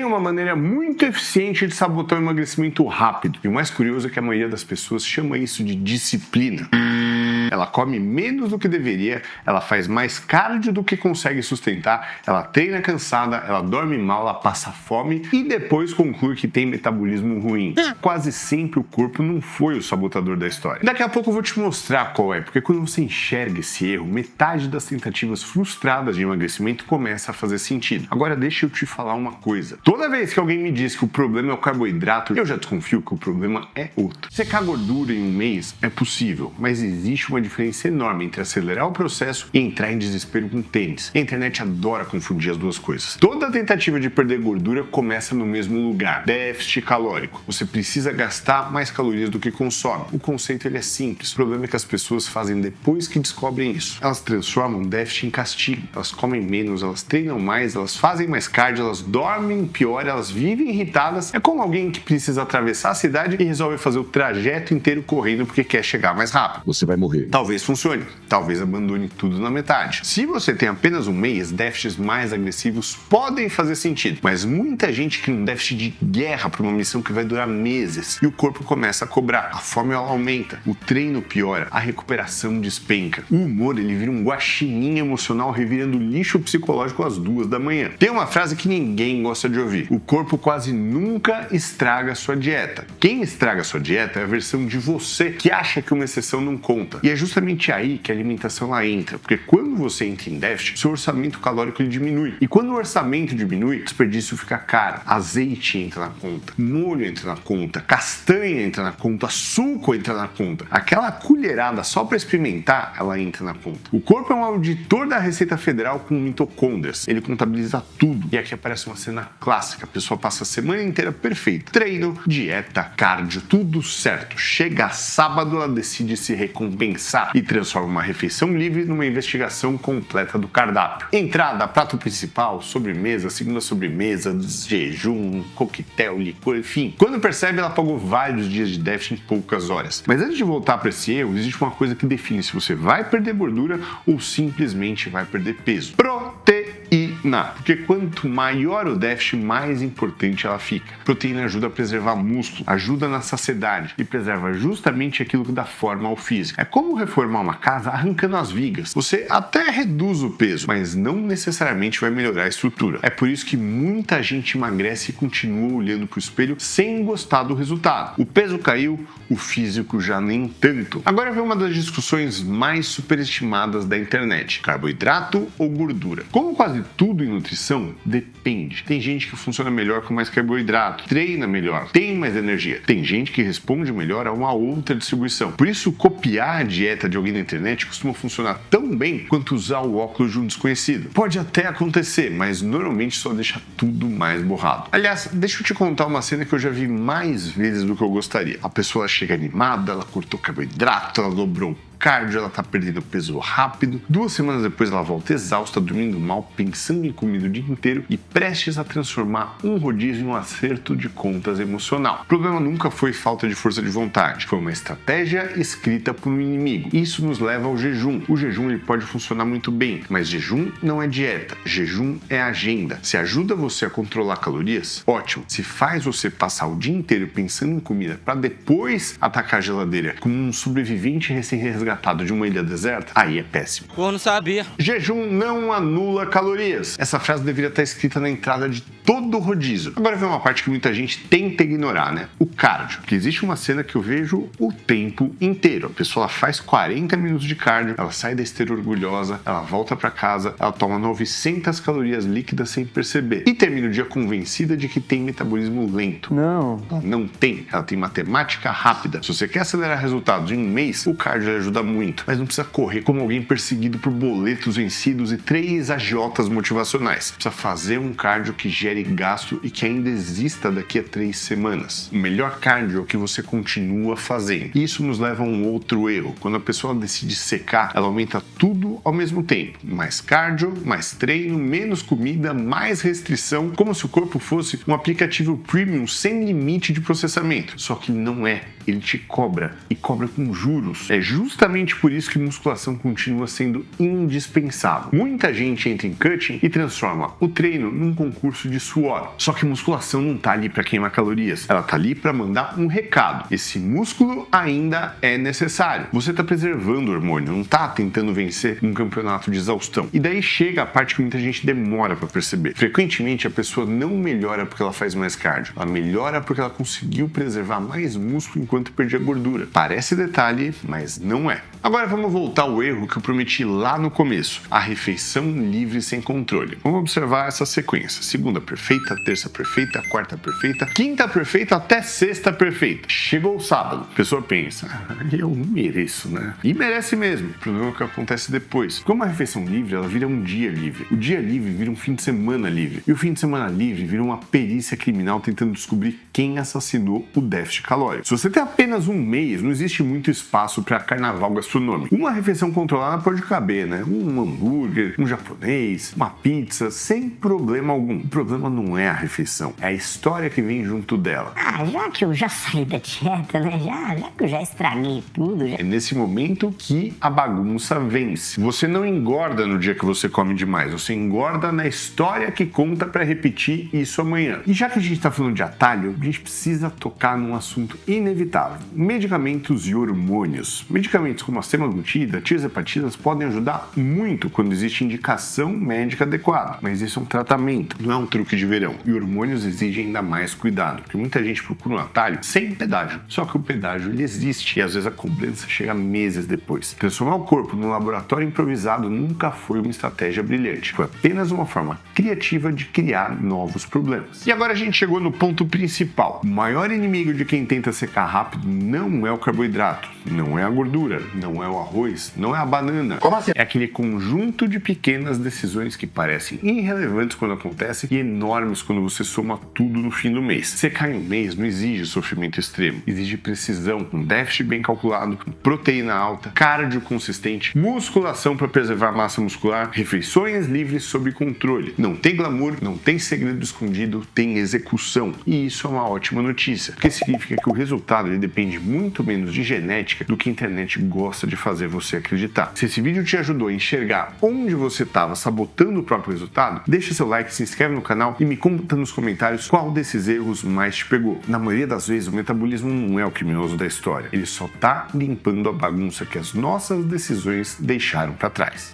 Tem uma maneira muito eficiente de sabotar o emagrecimento rápido. E o mais curioso é que a maioria das pessoas chama isso de disciplina. Ela come menos do que deveria, ela faz mais cardio do que consegue sustentar, ela treina cansada, ela dorme mal, ela passa fome e depois conclui que tem metabolismo ruim. Quase sempre o corpo não foi o sabotador da história. Daqui a pouco eu vou te mostrar qual é, porque quando você enxerga esse erro, metade das tentativas frustradas de emagrecimento começa a fazer sentido. Agora deixa eu te falar uma coisa. Toda vez que alguém me diz que o problema é o carboidrato, eu já desconfio que o problema é outro. Secar gordura em um mês é possível, mas existe uma diferença enorme entre acelerar o processo e entrar em desespero com tênis. A internet adora confundir as duas coisas. Toda tentativa de perder gordura começa no mesmo lugar: déficit calórico. Você precisa gastar mais calorias do que consome. O conceito ele é simples. O problema é que as pessoas fazem depois que descobrem isso. Elas transformam déficit em castigo. Elas comem menos, elas treinam mais, elas fazem mais cardio, elas dormem pior, elas vivem irritadas. É como alguém que precisa atravessar a cidade e resolve fazer o trajeto inteiro correndo porque quer chegar mais rápido. Você vai morrer. Talvez funcione, talvez abandone tudo na metade. Se você tem apenas um mês, déficits mais agressivos podem fazer sentido, mas muita gente cria um déficit de guerra para uma missão que vai durar meses e o corpo começa a cobrar, a fome ela aumenta, o treino piora, a recuperação despenca. O humor ele vira um guaxinim emocional revirando lixo psicológico às 2 da manhã. Tem uma frase que ninguém gosta de ouvir: o corpo quase nunca estraga sua dieta. Quem estraga sua dieta é a versão de você que acha que uma exceção não conta. E é justamente aí que a alimentação ela entra, porque quando você entra em déficit, seu orçamento calórico ele diminui. E quando o orçamento diminui, o desperdício fica caro. Azeite entra na conta, molho entra na conta, castanha entra na conta, suco entra na conta. Aquela colherada só para experimentar, ela entra na conta. O corpo é um auditor da Receita Federal com mitocôndrias. Ele contabiliza tudo. E aqui aparece uma cena clássica. A pessoa passa a semana inteira perfeita. Treino, dieta, cardio, tudo certo. Chega sábado, ela decide se recompensar e transforma uma refeição livre numa investigação completa do cardápio. Entrada, prato principal, sobremesa, segunda sobremesa, jejum, coquetel, licor, enfim. Quando percebe, ela pagou vários dias de déficit em poucas horas. Mas antes de voltar para esse erro, existe uma coisa que define se você vai perder gordura ou simplesmente vai perder peso: proteína. Porque quanto maior o déficit, mais importante ela fica. Proteína ajuda a preservar músculo, ajuda na saciedade e preserva justamente aquilo que dá forma ao físico. É como reformar uma casa arrancando as vigas. Você até reduz o peso, mas não necessariamente vai melhorar a estrutura. É por isso que muita gente emagrece e continua olhando para o espelho sem gostar do resultado. O peso caiu, o físico já nem tanto. Agora vem uma das discussões mais superestimadas da internet: carboidrato ou gordura? Como quase tudo em nutrição, depende. Tem gente que funciona melhor com mais carboidrato, treina melhor, tem mais energia. Tem gente que responde melhor a uma outra distribuição. Por isso, copiar a dieta de alguém na internet costuma funcionar tão bem quanto usar o óculos de um desconhecido. Pode até acontecer, mas normalmente só deixa tudo mais borrado. Aliás, deixa eu te contar uma cena que eu já vi mais vezes do que eu gostaria. A pessoa chega animada, ela cortou carboidrato, ela dobrou cardio, ela tá perdendo peso rápido. 2 semanas depois ela volta exausta, dormindo mal, pensando em comida o dia inteiro e prestes a transformar um rodízio em um acerto de contas emocional. O problema nunca foi falta de força de vontade, foi uma estratégia escrita por um inimigo. Isso nos leva ao jejum. O jejum ele pode funcionar muito bem, mas jejum não é dieta, jejum é agenda. Se ajuda você a controlar calorias, ótimo. Se faz você passar o dia inteiro pensando em comida para depois atacar a geladeira como um sobrevivente recém-resgatado de uma ilha deserta, aí é péssimo. Por não saber. Jejum não anula calorias. Essa frase deveria estar escrita na entrada de todo o rodízio. Agora vem uma parte que muita gente tenta ignorar, né? O cardio. Porque existe uma cena que eu vejo o tempo inteiro. A pessoa faz 40 minutos de cardio, ela sai da esteira orgulhosa, ela volta para casa, ela toma 900 calorias líquidas sem perceber e termina o dia convencida de que tem metabolismo lento. Não. Ela não tem. Ela tem matemática rápida. Se você quer acelerar resultados em um mês, o cardio ajuda muito, mas não precisa correr como alguém perseguido por boletos vencidos e 3 agiotas motivacionais. Precisa fazer um cardio que gere gasto e que ainda exista daqui a 3 semanas. O melhor cardio é o que você continua fazendo. Isso nos leva a um outro erro. Quando a pessoa decide secar, ela aumenta tudo ao mesmo tempo. Mais cardio, mais treino, menos comida, mais restrição, como se o corpo fosse um aplicativo premium sem limite de processamento. Só que não é. Ele te cobra e cobra com juros. É justamente justamente por isso que musculação continua sendo indispensável. Muita gente entra em cutting e transforma o treino num concurso de suor. Só que musculação não tá ali para queimar calorias, ela tá ali para mandar um recado. Esse músculo ainda é necessário. Você tá preservando o hormônio, não tá tentando vencer um campeonato de exaustão. E daí chega a parte que muita gente demora para perceber. Frequentemente a pessoa não melhora porque ela faz mais cardio, ela melhora porque ela conseguiu preservar mais músculo enquanto perdia gordura. Parece detalhe, mas não é. Agora vamos voltar ao erro que eu prometi lá no começo, a refeição livre sem controle. Vamos observar essa sequência: segunda perfeita, terça perfeita, quarta perfeita, quinta perfeita até sexta perfeita. Chegou o sábado, a pessoa pensa, eu não mereço, né? E merece mesmo. O problema é o que acontece depois. Como a refeição livre, ela vira um dia livre. O dia livre vira um fim de semana livre. E o fim de semana livre vira uma perícia criminal tentando descobrir quem assassinou o déficit calórico. Se você tem apenas um mês, não existe muito espaço para carnaval gastronômico. Uma refeição controlada pode caber, né? Um hambúrguer, um japonês, uma pizza, sem problema algum. O problema não é a refeição, é a história que vem junto dela. Já que eu já saí da dieta, né? Já que eu já estraguei tudo. É nesse momento que a bagunça vence. Você não engorda no dia que você come demais, você engorda na história que conta para repetir isso amanhã. E já que a gente tá falando de atalho, a gente precisa tocar num assunto inevitável: medicamentos e hormônios. Medicamentos como a semaglutida, tirzepatinas podem ajudar muito quando existe indicação médica adequada, mas isso é um tratamento, não é um truque de verão. E hormônios exigem ainda mais cuidado, porque muita gente procura um atalho sem pedágio. Só que o pedágio ele existe e às vezes a cobrança chega meses depois. Transformar o corpo num laboratório improvisado nunca foi uma estratégia brilhante, foi apenas uma forma criativa de criar novos problemas. E agora a gente chegou no ponto principal: o maior inimigo de quem tenta secar rápido não é o carboidrato, não é a gordura, não é o arroz, não é a banana. Como assim? É aquele conjunto de pequenas decisões que parecem irrelevantes quando acontecem e enormes quando você soma tudo no fim do mês. Secar em um mês não exige sofrimento extremo, exige precisão, um déficit bem calculado, proteína alta, cardio consistente, musculação para preservar massa muscular, refeições livres sob controle. Não tem glamour, não tem segredo escondido, tem execução. E isso é uma ótima notícia, porque significa que o resultado ele depende muito menos de genética do que a internet gosta de fazer você acreditar. Se esse vídeo te ajudou a enxergar onde você estava sabotando o próprio resultado, deixa seu like, se inscreve no canal e me conta nos comentários qual desses erros mais te pegou. Na maioria das vezes, o metabolismo não é o criminoso da história, ele só tá limpando a bagunça que as nossas decisões deixaram para trás.